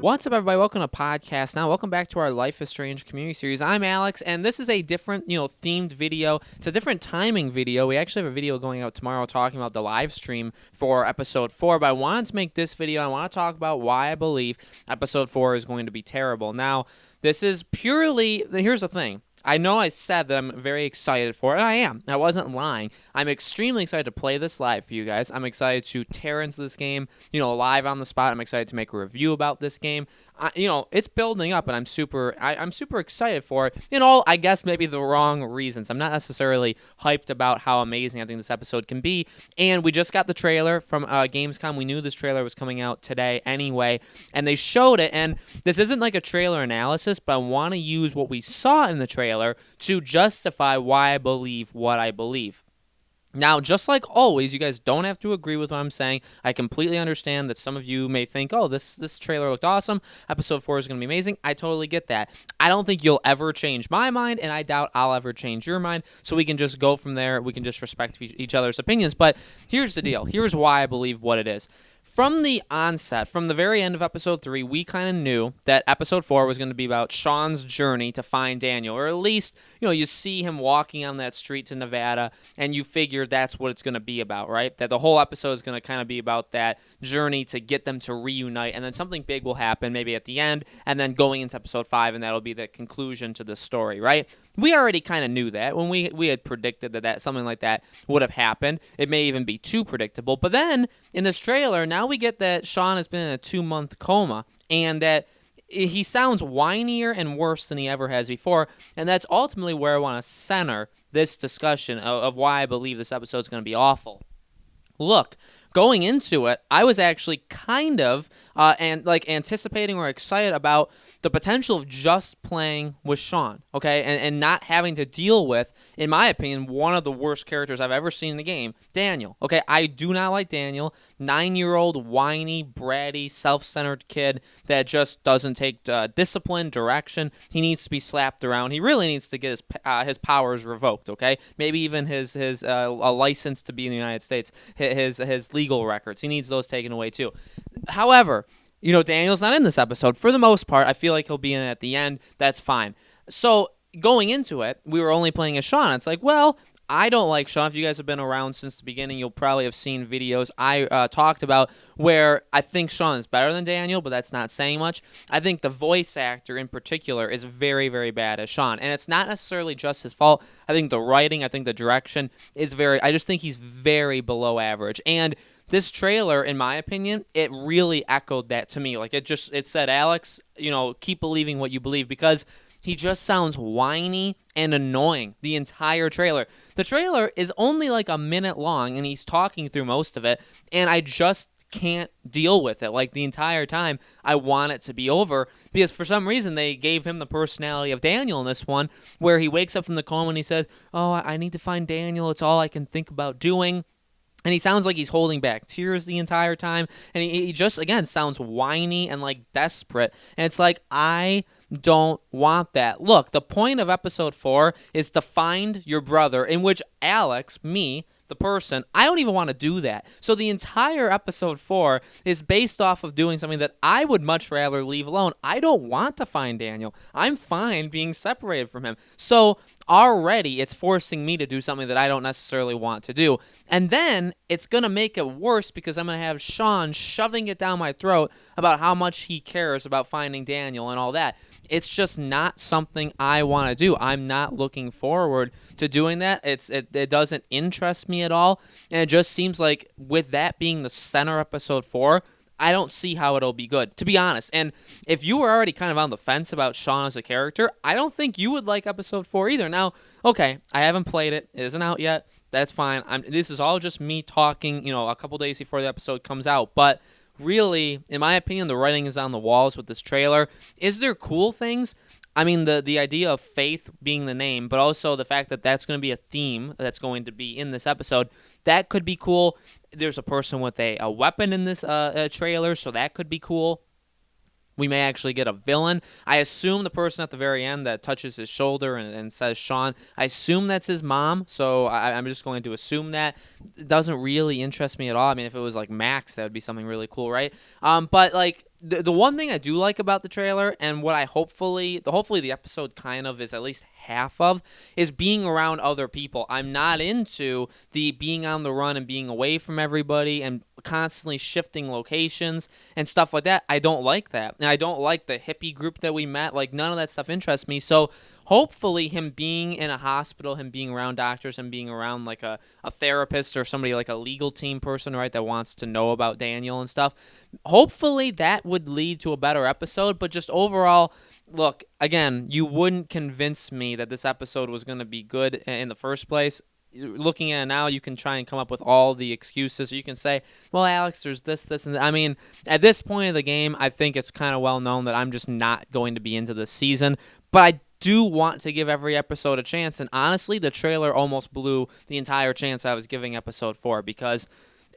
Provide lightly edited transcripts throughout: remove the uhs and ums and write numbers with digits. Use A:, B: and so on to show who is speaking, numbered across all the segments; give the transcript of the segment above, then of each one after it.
A: What's up, everybody? Welcome to podcast. Now, welcome back to our Life is Strange community series. I'm Alex, and this is a different, themed video. It's a different timing video. We actually have a video going out tomorrow talking about the live stream for episode 4, but I wanted to make this video. I want to talk about why I believe episode 4 is going to be terrible. Now, this is purely, here's the thing. I know I said that I'm very excited for it, and I am. I wasn't lying. I'm extremely excited to play this live for you guys. I'm excited to tear into this game, live on the spot. I'm excited to make a review about this game. It's building up, and I'm super excited for it. I guess maybe the wrong reasons. I'm not necessarily hyped about how amazing I think this episode can be. And we just got the trailer from Gamescom. We knew this trailer was coming out today anyway, and they showed it. And this isn't like a trailer analysis, but I want to use what we saw in the trailer to justify why I believe what I believe. Now, just like always, you guys don't have to agree with what I'm saying. I completely understand that some of you may think, oh, this trailer looked awesome. Episode 4 is going to be amazing. I totally get that. I don't think you'll ever change my mind, and I doubt I'll ever change your mind. So we can just go from there. We can just respect each other's opinions. But here's the deal. Here's why I believe what it is. From the onset, from the very end of episode 3, we kind of knew that episode 4 was going to be about Sean's journey to find Daniel, or at least, you see him walking on that street to Nevada, and you figure that's what it's going to be about, right? That the whole episode is going to kind of be about that journey to get them to reunite, and then something big will happen, maybe at the end, and then going into episode 5, and that'll be the conclusion to the story, right? We already kind of knew that when we had predicted that something like that would have happened. It may even be too predictable. But then in this trailer, now we get that Sean has been in a 2-month coma and that he sounds whinier and worse than he ever has before. And that's ultimately where I want to center this discussion of why I believe this episode is going to be awful. Look, going into it, I was actually kind of anticipating or excited about the potential of just playing with Sean, okay, and not having to deal with, in my opinion, one of the worst characters I've ever seen in the game, Daniel, okay? I do not like Daniel, 9-year-old, whiny, bratty, self-centered kid that just doesn't take discipline, direction. He needs to be slapped around. He really needs to get his powers revoked, okay? Maybe even his a license to be in the United States, his legal records. He needs those taken away too. However, Daniel's not in this episode. For the most part, I feel like he'll be in it at the end. That's fine. So going into it, we were only playing as Sean. It's like, well, I don't like Sean. If you guys have been around since the beginning, you'll probably have seen videos I talked about where I think Sean is better than Daniel, but that's not saying much. I think the voice actor in particular is very, very bad as Sean, and it's not necessarily just his fault. I think the writing, I think the direction is I just think he's very below average. And this trailer, in my opinion, it really echoed that to me. Like it said, Alex, keep believing what you believe, because he just sounds whiny and annoying the entire trailer. The trailer is only like a minute long, and he's talking through most of it, and I just can't deal with it. Like the entire time, I want it to be over, because for some reason they gave him the personality of Daniel in this one, where he wakes up from the coma and he says, oh, I need to find Daniel. It's all I can think about doing. And he sounds like he's holding back tears the entire time. And he just, again, sounds whiny and, like, desperate. And it's like, I don't want that. Look, the point of episode 4 is to find your brother, in which Alex, me, the person, I don't even want to do that. So the entire episode 4 is based off of doing something that I would much rather leave alone. I don't want to find Daniel. I'm fine being separated from him. So already it's forcing me to do something that I don't necessarily want to do. And then it's going to make it worse, because I'm going to have Sean shoving it down my throat about how much he cares about finding Daniel and all that. It's just not something I want to do. I'm not looking forward to doing that. It doesn't interest me at all. And it just seems like with that being the center episode 4, I don't see how it'll be good, to be honest. And if you were already kind of on the fence about Sean as a character, I don't think you would like episode 4 either. Now, okay, I haven't played it. It isn't out yet. That's fine. This is all just me talking, a couple days before the episode comes out. But really, in my opinion, the writing is on the walls with this trailer. Is there cool things? I mean, the idea of Faith being the name, but also the fact that that's going to be a theme that's going to be in this episode, that could be cool. There's a person with a weapon in this trailer, so that could be cool. We may actually get a villain. I assume the person at the very end that touches his shoulder and says Sean, I assume that's his mom, so I'm just going to assume that. It doesn't really interest me at all. I mean, if it was like Max, that would be something really cool, right? But like, the one thing I do like about the trailer, and what I hopefully the episode kind of is at least half of, is being around other people. I'm not into the being on the run and being away from everybody and constantly shifting locations and stuff like that. I don't like that. And I don't like the hippie group that we met. Like, none of that stuff interests me. So hopefully him being in a hospital, him being around doctors, and being around like a therapist or somebody like a legal team person, right, that wants to know about Daniel and stuff, hopefully that would lead to a better episode. But just overall, look, again, you wouldn't convince me that this episode was going to be good in the first place. Looking at it now, you can try and come up with all the excuses. Or you can say, well, Alex, there's this, and I mean, at this point of the game, I think it's kind of well known that I'm just not going to be into this season. But I do want to give every episode a chance. And honestly, the trailer almost blew the entire chance I was giving episode 4, because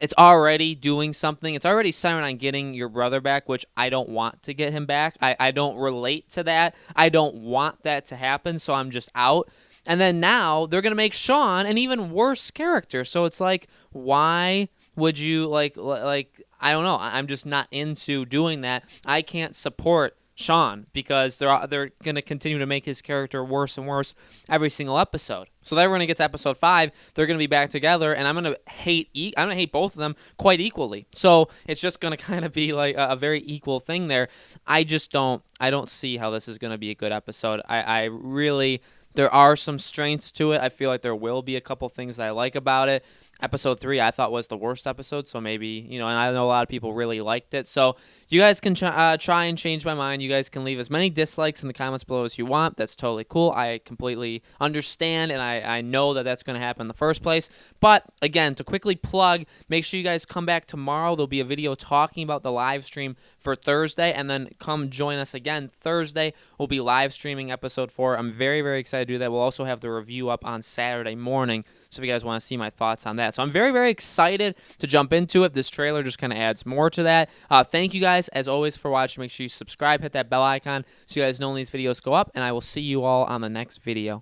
A: it's already doing something. It's already centered on getting your brother back, which I don't want to get him back. I don't relate to that. I don't want that to happen, so I'm just out. And then now they're going to make Sean an even worse character. So it's like, why would you, like I don't know. I'm just not into doing that. I can't support Sean because they're going to continue to make his character worse and worse every single episode. So then when it gets to episode 5, they're going to be back together, and I'm going to hate both of them quite equally. So it's just going to kind of be like a very equal thing there. I don't see how this is going to be a good episode. I really, there are some strengths to it. I feel like there will be a couple things that I like about it. Episode 3 I thought was the worst episode, so maybe, and I know a lot of people really liked it. So you guys can try and change my mind. You guys can leave as many dislikes in the comments below as you want. That's totally cool. I completely understand, and I know that that's going to happen in the first place. But again, to quickly plug, make sure you guys come back tomorrow. There'll be a video talking about the live stream for Thursday, and then come join us again Thursday. We'll be live streaming episode 4. I'm very, very excited to do that. We'll also have the review up on Saturday morning, so if you guys want to see my thoughts on that. So I'm very, very excited to jump into it. This trailer just kind of adds more to that. Thank you guys, as always, for watching. Make sure you subscribe, hit that bell icon so you guys know when these videos go up, and I will see you all on the next video.